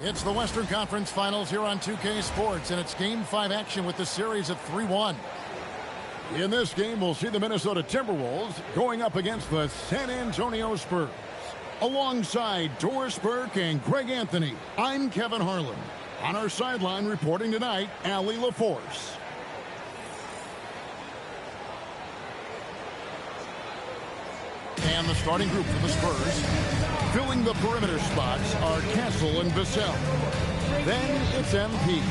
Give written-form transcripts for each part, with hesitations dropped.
It's the Western Conference Finals here on 2K Sports, and it's Game 5 action with the series of 3-1. In this game, we'll see the Minnesota Timberwolves going up against the San Antonio Spurs. Alongside Doris Burke and Greg Anthony, I'm Kevin Harlan. On our sideline reporting tonight, Allie LaForce. And the starting group for the Spurs. Filling the perimeter spots are Castle and Vassell. Then it's MP.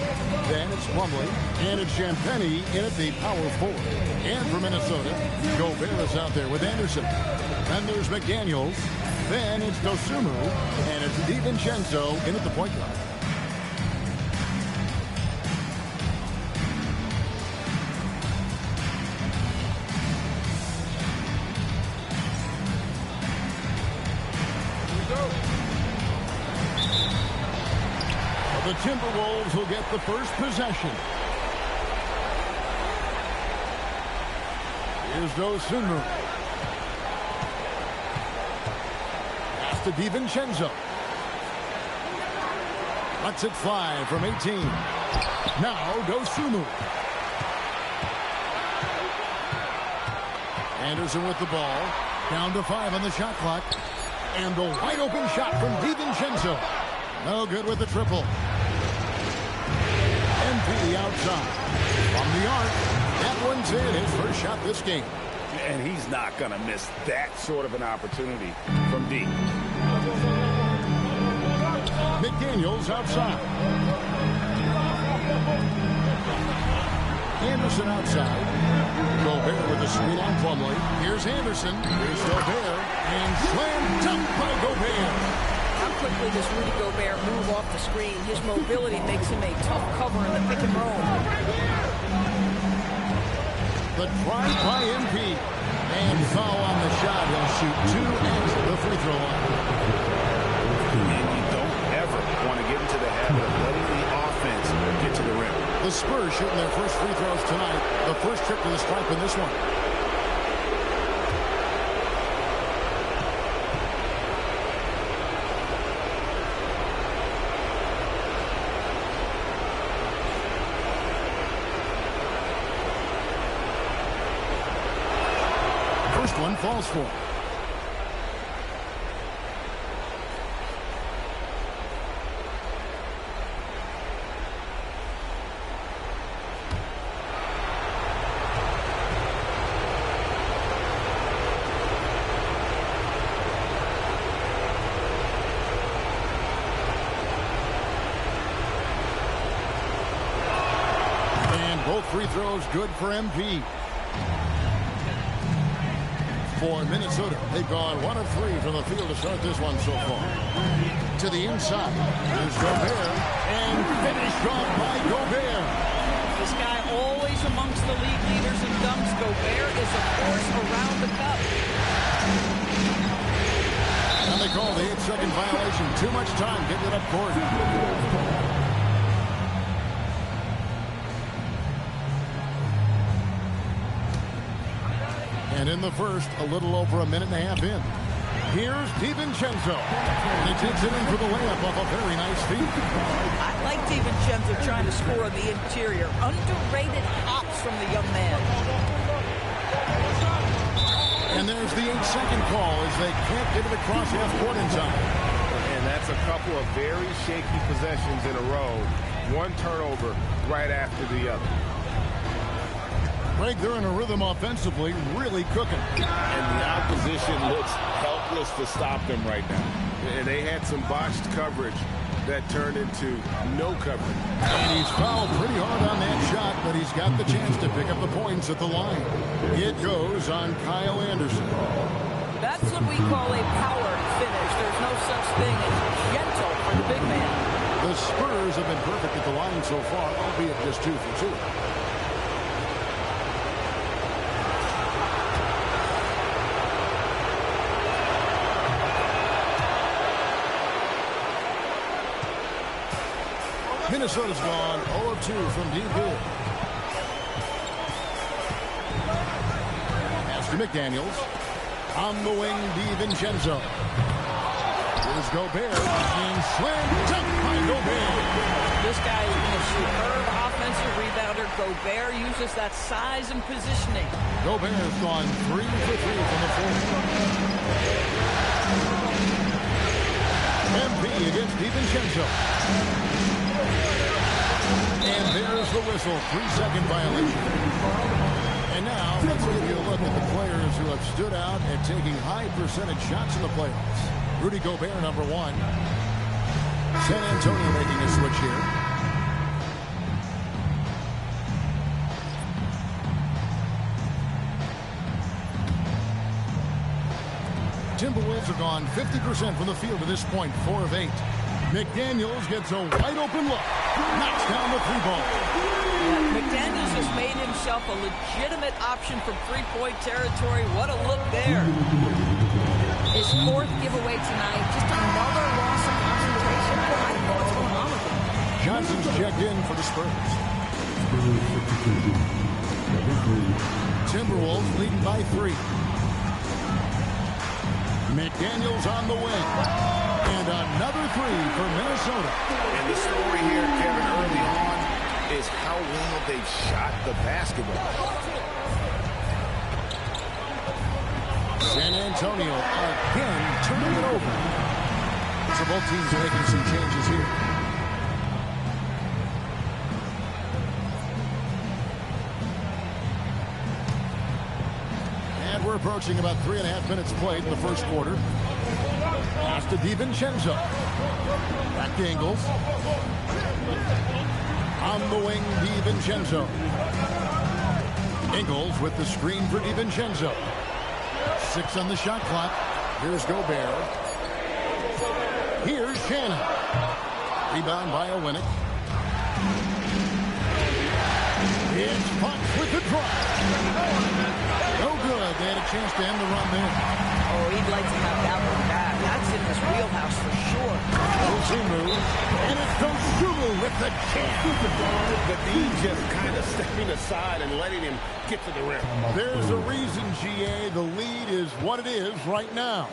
Then it's Plumlee. And it's Champagnie in at the power forward. And for Minnesota, Gobert is out there with Anderson. Then there's McDaniels. Then it's Dosunmu. And it's DiVincenzo in at the point guard. The Timberwolves will get the first possession. Here's Dosunmu. Pass to DiVincenzo. Lets it fly from 18. Now Dosunmu. Anderson with the ball. Down to 5 on the shot clock. And the wide open shot from DiVincenzo. No good with the triple. MP outside. From the arc. That one's in. His first shot this game. And he's not going to miss that sort of an opportunity from deep. McDaniels outside. Anderson outside. Gobert with a screen on Plumlee. Here's Anderson. Here's Gobert. And slam dunk by Gobert. How quickly does Rudy Gobert move off the screen? His mobility makes him a tough cover in the pick and roll. The drive by MP. And foul on the shot. He'll shoot 2 at the free throw line. And you don't ever want to get into the habit of letting the offense get to the rim. The Spurs shooting their first free throws tonight. The first trip to the stripe in this one. First one falls for. And both free throws good for MP. For Minnesota, they've gone 1 of 3 from the field to start this one so far. To the inside, there's Gobert, and finished off by Gobert. This guy always amongst the league leaders in dunks. Gobert is a force around the cup. And they call the 8-second violation. Too much time getting it up court. And in the first, a little over a minute and a half in. Here's DiVincenzo. And he takes it in for the layup off a very nice feed. I like DiVincenzo trying to score on the interior. Underrated hops from the young man. And there's the 8-second call as they can't get it across half court in time. And that's a couple of very shaky possessions in a row. One turnover right after the other. Greg, they're in a rhythm offensively, really cooking. And the opposition looks helpless to stop them right now. And they had some botched coverage that turned into no coverage. And he's fouled pretty hard on that shot, but he's got the chance to pick up the points at the line. It goes on Kyle Anderson. That's what we call a power finish. There's no such thing as gentle for the big man. The Spurs have been perfect at the line so far, albeit just 2 for 2. Minnesota's gone 0 of 2 from deep here. Pass to McDaniels. On the wing, DiVincenzo. Here's Gobert. And slam dunk by Gobert. superb offensive rebounder. Gobert uses that size and positioning. Gobert has gone 3 for 3 from the floor. MP against DiVincenzo. And there's the whistle. 3-second violation. And now let's give you a look at the players who have stood out and taking high percentage shots in the playoffs. Rudy Gobert, number 1. San Antonio making a switch here. Timberwolves have gone 50% from the field to this point, 4 of 8. McDaniels gets a wide open look. Knocks down the 3-ball. McDaniels has made himself a legitimate option from three-point territory. What a look there. His 4th giveaway tonight. Just another loss of concentration. I don't know what's going on with him. Johnson's checked in for the Spurs. Timberwolves leading by 3. McDaniels on the wing. And another 3 for Minnesota. And the story here, Kevin, early on is how well they shot the basketball. San Antonio again turning it over. So both teams are making some changes here. And we're approaching about 3.5 minutes played in the first quarter. Pass to DiVincenzo. Back to Ingles. On the wing, DiVincenzo. Ingles with the screen for DiVincenzo. 6 on the shot clock. Here's Gobert. Here's Shannon. Rebound by Olynyk. It's Fox with the drive. No good. They had a chance to end the run there. Oh, he'd like to have that one back. That's in his wheelhouse for sure. Dosunmu. And it's Dosunmu with the jam. The D just kind of stepping aside and letting him get to the rim. There's a reason, GA. The lead is what it is right now.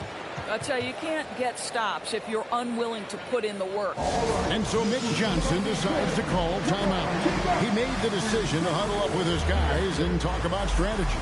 I tell you, you can't get stops if you're unwilling to put in the work. And so Mick Johnson decides to call timeout. He made the decision to huddle up with his guys and talk about strategy.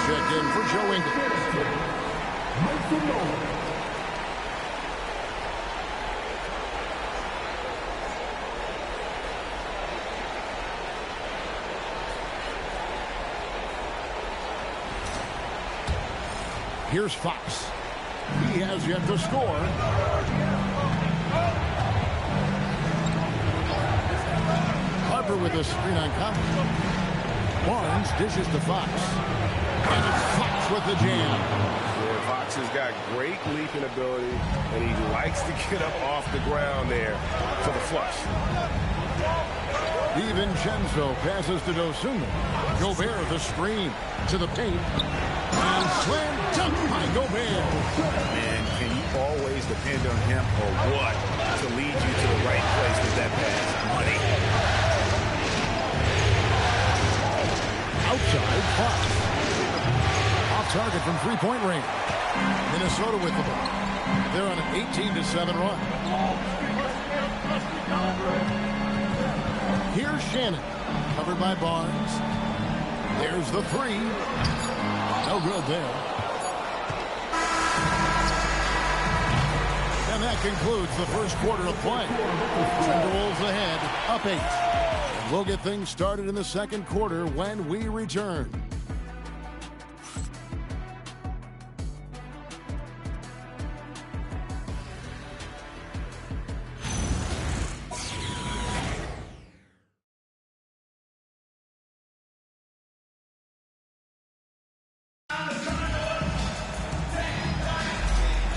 Checked in for Joe Ingles. Here's Fox. He has yet to score. Harper with a screen on Collins. Barnes dishes to Fox. And it's Fox with the jam. Yeah, Fox has got great leaping ability, and he likes to get up off the ground there for the flush. DiVincenzo passes to Dosunmu. Gobert the screen to the paint. And slam dunk by Gobert. Man, can you always depend on him or what to lead you to the right place with that pass? Money. Outside, Fox. Off target from three-point range. Minnesota with the ball. They're on an 18-7 run. Here's Shannon. Covered by Barnes. There's the three. No good there. And And that concludes the first quarter of play. Timberwolves ahead, up 8. And we'll get things started in the second quarter when we return.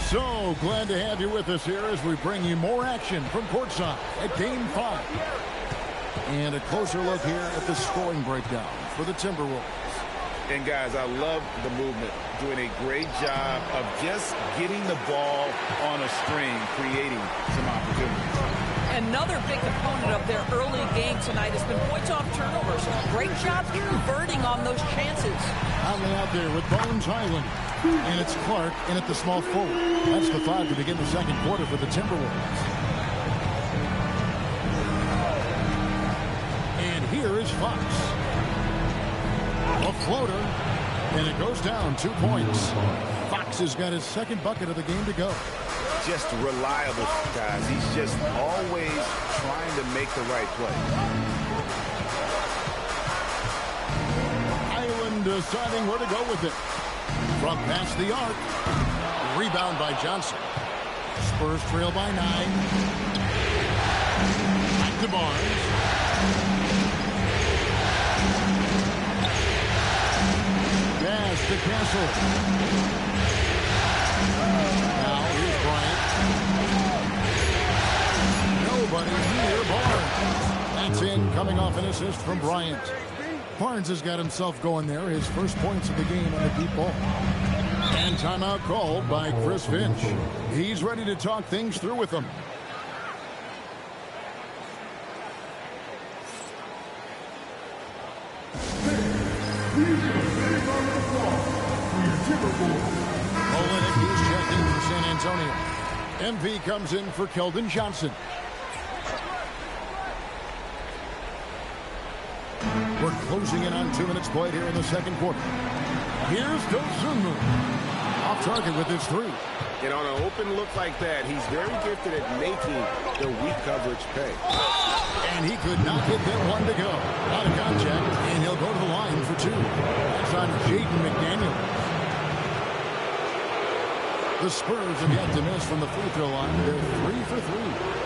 So glad to have you with us here as we bring you more action from courtside at Game 5. And a closer look here at the scoring breakdown for the Timberwolves. And guys, I love the movement. Doing a great job of just getting the ball on a string, creating some opportunities. Another big component of their early game tonight has been points off turnovers. Great job converting on those chances. Conley out there with Bones Highland. And it's Clark in at the small forward. That's the 5 to begin the second quarter for the Timberwolves. And here is Fox. A floater. And it goes down 2 points. Fox has got his second bucket of the game to go. Just reliable, guys. He's just always trying to make the right play. Highland deciding where to go with it. From past the arc. Rebound by Johnson. Spurs trail by 9. Back to Barnes. Pass to Castle. Now here's Bryant. Nobody near Barnes. That's in, coming off an assist from Bryant. Barnes has got himself going there. His first points of the game on the deep ball. And timeout called by Chris Finch. He's ready to talk things through with them. Olenek is checked in for San Antonio. MV comes in for Keldon Johnson. We're closing in on 2 minutes played here in the second quarter. Here's Dosunmu. Off target with his 3. And on an open look like that, he's very gifted at making the weak coverage pay. And he could not hit that one to go. Out of contact, and he'll go to the line for 2. That's on Jaden McDaniels. The Spurs have yet to miss from the free throw line. They're 3 for 3.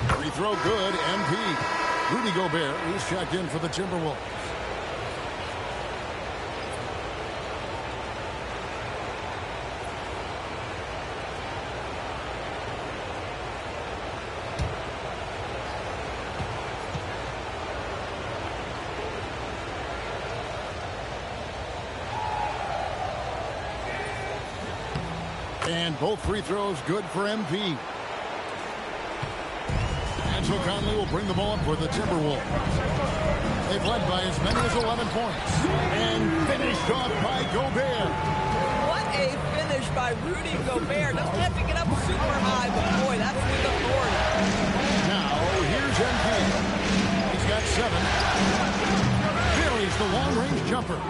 Free throw good, MP. Rudy Gobert, he's checked in for the Timberwolves. And both free throws good for MP. So Conley will bring the ball up for the Timberwolves. They've led by as many as 11 points. And finished off by Gobert. What a finish by Rudy Gobert. Doesn't have to get up super high, but boy, that's with authority. Now, here's MP. He's got 7. Buries the long-range jumper.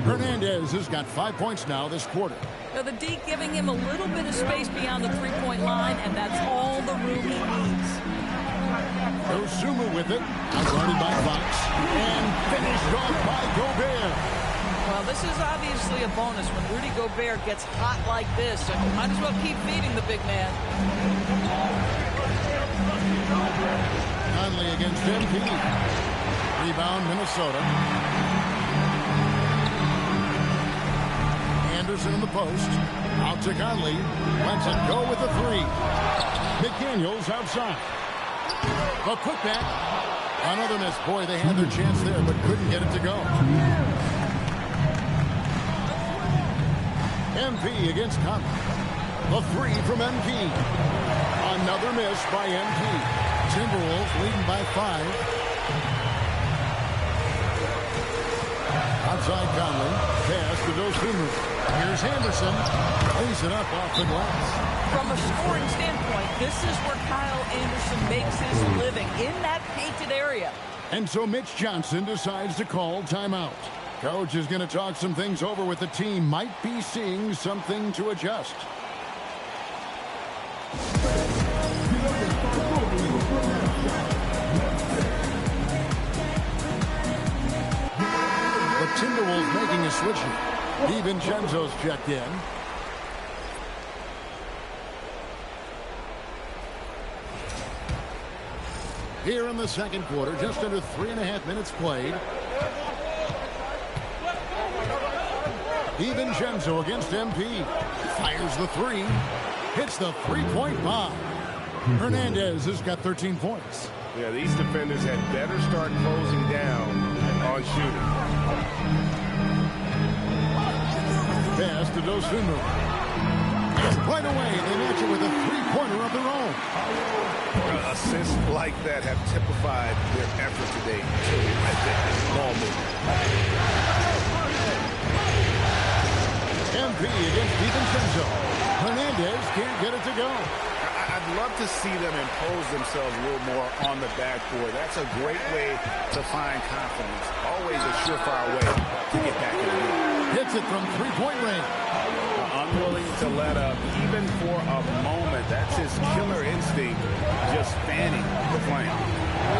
Hernandez has got 5 points now this quarter. Now the D giving him a little bit of space beyond the three-point line, and that's all the room he needs. Dosunmu with it, outguarded by Fox, and finished off by Gobert. Well, this is obviously a bonus when Rudy Gobert gets hot like this. So you might as well keep feeding the big man. Conley against MP. Rebound, Minnesota. Anderson in the post. Out to Conley. Lets it go with the 3. McDaniels outside. A putback. Another miss. Boy, they had their chance there, but couldn't get it to go. MP against Conley. The 3 from MP. On Another miss by MP. Timberwolves leading by 5. Outside Conley. Pass to Dosunmu. Here's Henderson. Lays it up off the glass. From a scoring standpoint, this is where Kyle Anderson makes his living, in that painted area. And so Mitch Johnson decides to call timeout. Coach is going to talk some things over with the team. Might be seeing something to adjust. The Timberwolves making a switch here. DiVincenzo's checked in. Here in the second quarter, just under 3.5 minutes played. DiVincenzo against MP. Fires the three. Hits the three-point bomb. Hernandez has got 13 points. Yeah, these defenders had better start closing down on shooting. Pass to Dosunmu. Right away, they match it with a three-pointer of their own. Assists like that have typified their effort today. Ball movement. MP against DiVincenzo. Hernandez can't get it to go. I'd love to see them impose themselves a little more on the backboard. That's a great way to find confidence. Always a surefire way to get back in the game. Hits it from three-point range. Unwilling to let up, even for a moment. That's his killer instinct, just fanning the flame.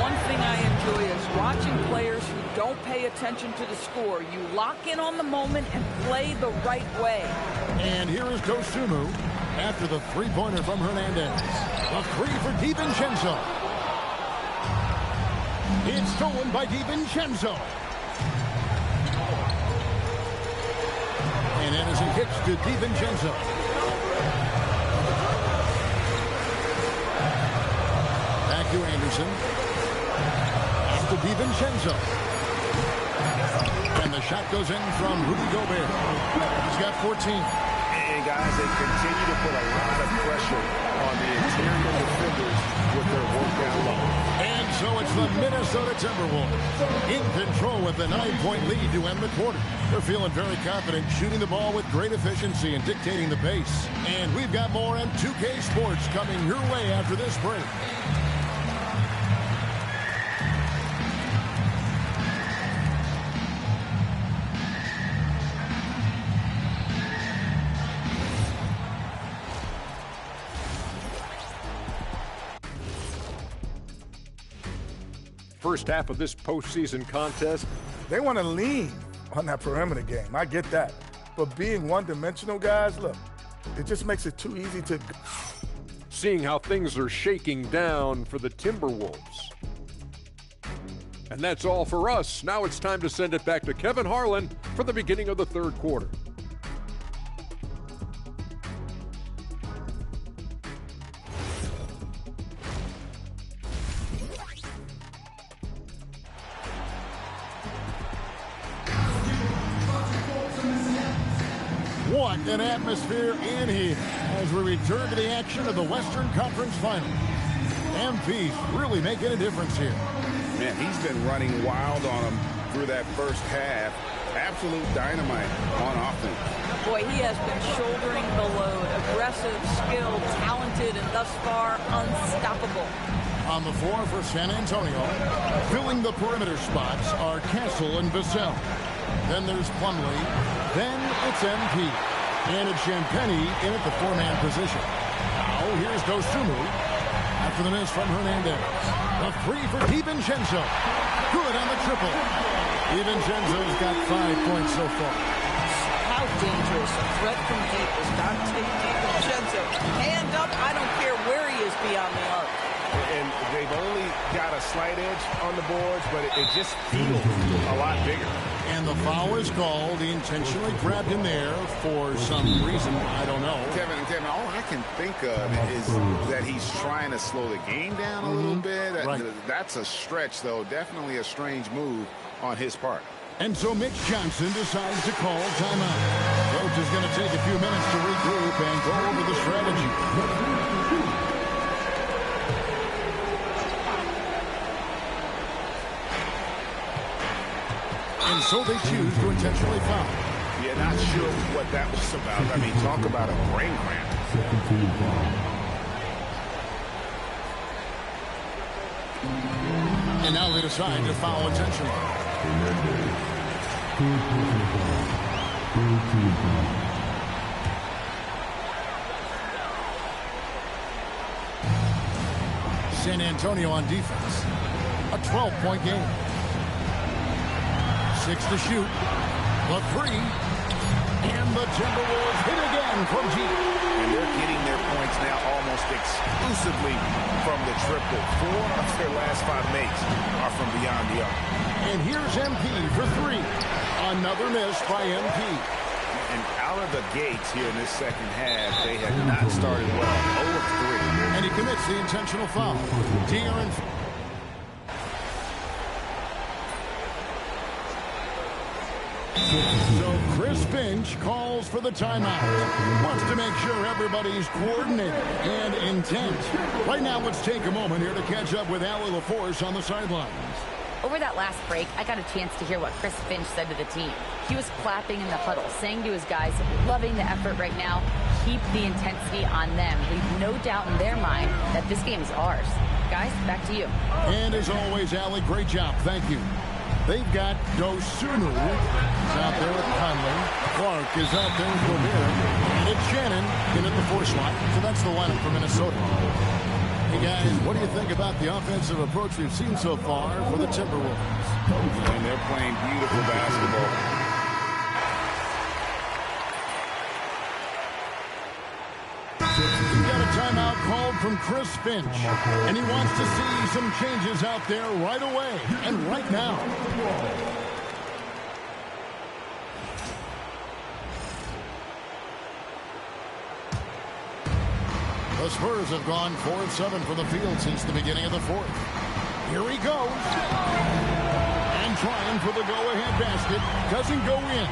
One thing I enjoy is watching players who don't pay attention to the score. You lock in on the moment and play the right way. And here is Dosunmu after the three-pointer from Hernandez. A three for DiVincenzo. It's stolen by DiVincenzo. And Anderson kicks to DiVincenzo. Back to Anderson. Off to DiVincenzo. And the shot goes in from Rudy Gobert. He's got 14. And guys, they continue to put a lot of pressure on the interior defenders with their work down low. And so it's the Minnesota Timberwolves in control with a 9-point lead to end the quarter. They're feeling very confident, shooting the ball with great efficiency and dictating the pace. And we've got more on 2K Sports coming your way after this break. First half of this postseason contest. They want to lean on that perimeter game. I get that. But being one-dimensional, guys, look, it just makes it too easy to... Seeing how things are shaking down for the Timberwolves. And that's all for us. Now it's time to send it back to Kevin Harlan for the beginning of the third quarter. What an atmosphere in here as we return to the action of the Western Conference Final. MP's really making a difference here. Man, he's been running wild on them through that first half. Absolute dynamite on offense. Boy, he has been shouldering the load. Aggressive, skilled, talented, and thus far unstoppable. On the floor for San Antonio, filling the perimeter spots are Castle and Vassell. Then there's Plumlee. Then it's MP. And it's Champagnie in at the four-man position. Now here's Dosunmu after the miss from Hernandez. A three for DiVincenzo. Good on the triple. DiVincenzo's got 5 points so far. How dangerous a threat from deep is Dante DiVincenzo. Hand up, I don't care where he is beyond the arc. And they've only got a slight edge on the boards, but it just feels a lot bigger. And the foul is called. He intentionally grabbed him there for some reason. I don't know. Kevin, all I can think of is that he's trying to slow the game down a little bit. Right. That's a stretch, though. Definitely a strange move on his part. And so Mitch Johnson decides to call timeout. Coach is going to take a few minutes to regroup and go over the strategy. And so they choose to intentionally foul. Yeah, not sure what that was about. I mean, talk about a brain cramp. And now they decide to foul intentionally. San Antonio on defense. A 12-point game. 6 to shoot. The 3. And the Timberwolves hit again from deep. And they're getting their points now almost exclusively from the triple. 4 of their last 5 makes are from beyond the arc. And here's MP for 3. Another miss by MP. And out of the gates here in this second half, they have not started well. 0 of 3. And he commits the intentional foul. De'Aaron. So Chris Finch calls for the timeout. Wants to make sure everybody's coordinated and intent. Right now, let's take a moment here to catch up with Allie LaForce on the sidelines. Over that last break, I got a chance to hear what Chris Finch said to the team. He was clapping in the huddle, saying to his guys, loving the effort right now, keep the intensity on them. Leave no doubt in their mind that this game is ours. Guys, back to you. And as always, Allie, great job. Thank you. They've got Dosunu out there with Conley. Clark is out there with Gobert. And it's Shannon in at the 4 slot. So that's the lineup for Minnesota. Hey, guys, what do you think about the offensive approach we've seen so far for the Timberwolves? And they're playing beautiful basketball. We've got a timeout called from Chris Finch. And he wants to see some changes out there right away and right now. The Spurs have gone 4 of 7 from the field since the beginning of the 4th. Here he goes. And trying for the go-ahead basket. Doesn't go in.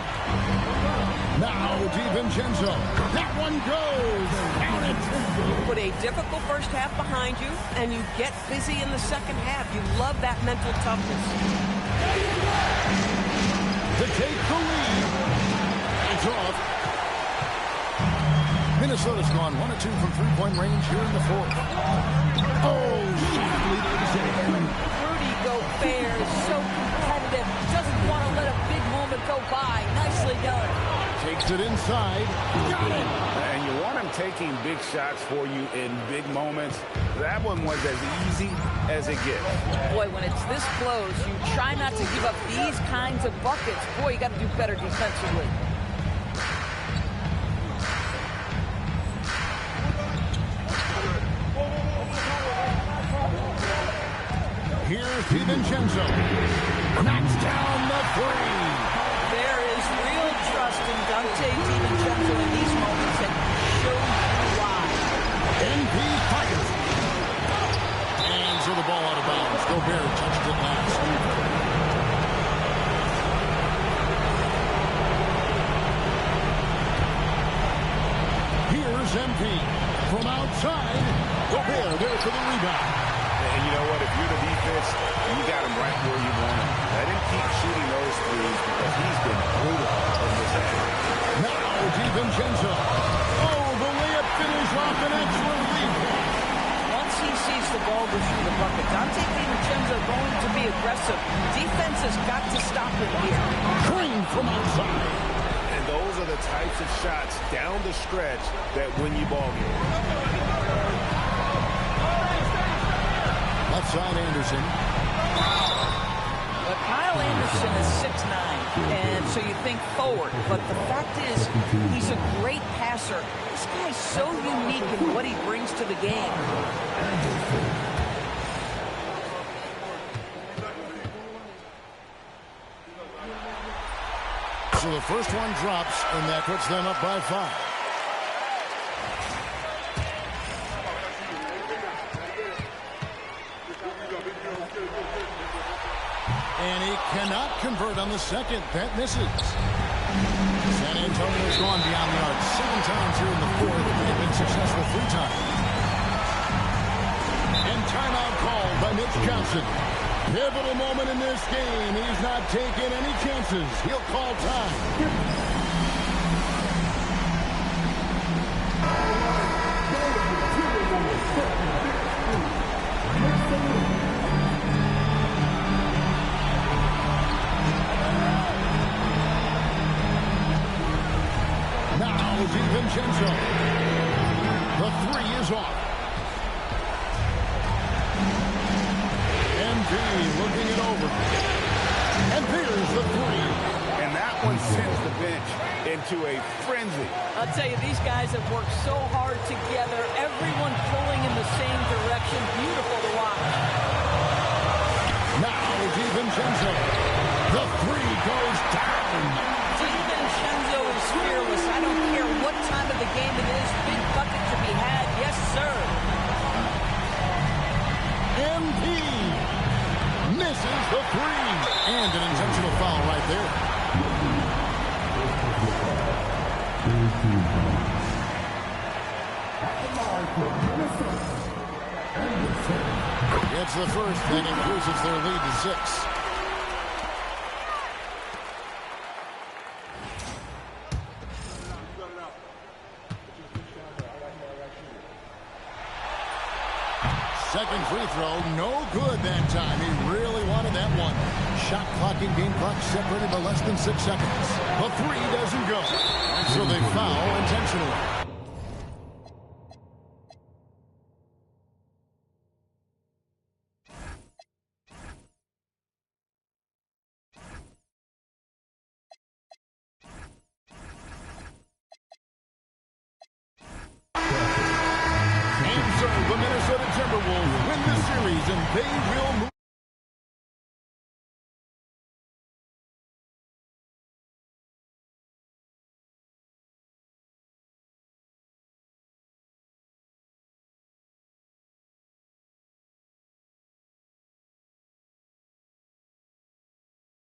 Now DiVincenzo. That one goes. Count it. Put a difficult first half behind you, and you get busy in the second half. You love that mental toughness. To take the lead. It's off. Minnesota's gone 1 of 2 from three-point range here in the 4th. Oh, safely ladies and gentlemen. Rudy Gobert is so competitive. Doesn't want to let a big moment go by. Nicely done. Takes it inside. Got it. And you want him taking big shots for you in big moments. That one was as easy as it gets. Boy, when it's this close, you try not to give up these kinds of buckets. Boy, you got to do better defensively. Here's DiVincenzo. Knocks down the 3. There is real trust in Dante DiVincenzo in these moments, and shows you why. NP fires. And so the ball out of bounds. Gobert touched it last. Here's MP. From outside. Gobert there for the rebound. And you know what? If you're the defense, you got him right where you want him. Let him keep shooting those threes because he's been brutal in this half. Now DiVincenzo. Oh, the layup finish off an excellent lead. Once he sees the ball go through the bucket, Dante DiVincenzo going to be aggressive. Defense has got to stop him here. Green from outside. And those are the types of shots down the stretch that win you ball games. Left side Anderson. But Kyle Anderson is 6'9", and so you think forward. But the fact is, he's a great passer. This guy's so unique in what he brings to the game. So the first one drops, and that puts them up by 5. And he cannot convert on the second. That misses. San Antonio's gone beyond the arc 7 times here in the 4th. They've been successful 3 times. And timeout called by Mitch Johnson. Pivotal moment in this game. He's not taking any chances. He'll call time. Now DiVincenzo. The three is off. Looking it over. And there's the three. And that one sends the bench into a frenzy. I'll tell you, these guys have worked so hard together. Everyone pulling in the same direction. Beautiful to watch. Now DiVincenzo. The three goes down. DiVincenzo is fearless. I don't care what time of the game it is. Big bucket to be had. Yes, sir. MP misses the three. And an intentional foul right there. It's the first that increases their lead to 6. Second free throw, no good that time. He really wanted that one. Shot clock and game clock separated by less than 6 seconds. The three doesn't go. So they foul intentionally. And so the Minnesota Timberwolves win the series, and they will move